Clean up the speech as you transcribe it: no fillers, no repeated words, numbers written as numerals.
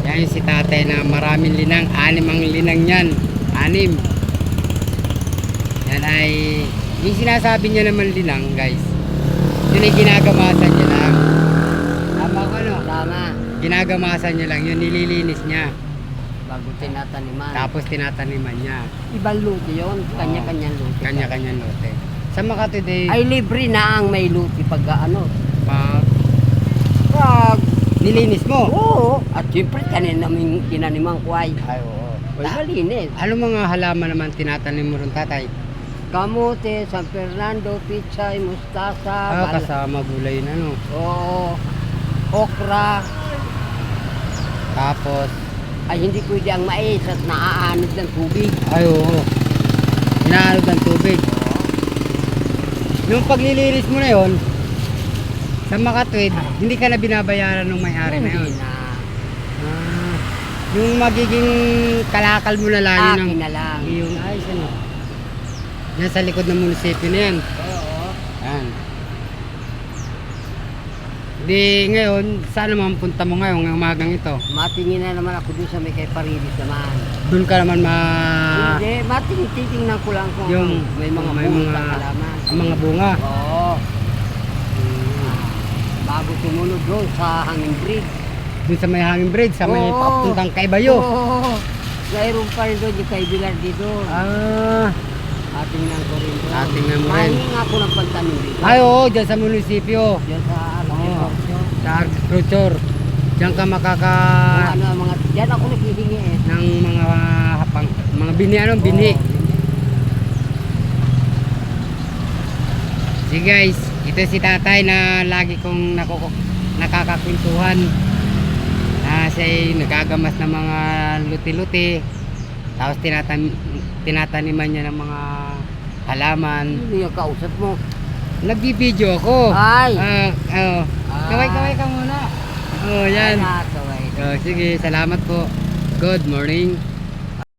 Yan yung si tatay na maraming linang. 6 ang linang yan. 6. Yan ay, yung sinasabi niya naman linang guys, yun ay ginagamasan niya lang. Tama ko no? Tama. Ginagamasan niya lang, yun nililinis niya. Bago tinataniman. Tapos tinataniman niya. Ibang luti yun. Kanya-kanyang luti. Kanya-kanyang lote. Sa Makati Day, Ay libre na ang may luti pag ano. pag Pag nilinis mo. oo. At siyempre namin tinaniman ko ay. Ay, oo. Ay malinis. Ano mga halaman naman tinatanim mo ron tatay? Kamote, San Fernando, pichay, mustasa. Kasama gulay na no. Oo. Okra. Tapos, Ay hindi pwede ang mais at naaanod ng tubig. ay oo. Inaanod ng tubig. Yung paglilinis mo na yon sa Makatwid, hindi ka na binabayaran ng may-ari na yun. Hindi na. Ah, yung magiging kalakal mo na lang yun Akin ang na lang. yung ay ano. Yan sa likod ng munisipyo na yan. Oo. Yan. Di ngayon, saan naman punta mo ngayon ng umagang ito? Matingin na naman ako dun sa may kay Paridis naman. Doon ka naman Hindi, titingnan ko lang kung yung may mga may bunga mga halaman. ang mga bunga. Oo. Bago tumunod doon sa hangin bridge. Doon sa may hanging bridge, sa may Oo. papuntang kay Bayo. Oo. Mayroon pa rin doon yung kay Bilardi doon. Ah, Atingnan ko rin doon. Atingnan mo rin. Mahingi nga ako ng pantanim dito. ay oo, dyan sa munisipyo. Diyan sa ano, Oo. Sa agriculture. Diyan ka makaka ano, mga, diyan ako naghihingi eh. ng mga hapang, mga bini bini. Oo. Sige guys, ito si tatay na lagi kong nakakakwentuhan. Siya nagagamas ng mga luti-luti. Tapos tinataniman niya ng mga halaman. Ano yung kausap mo? Nagbibideo ako. Ay! Kaway-kaway ka muna. Oh, yan. Ay, nakakaway. Sige, salamat po. Good morning.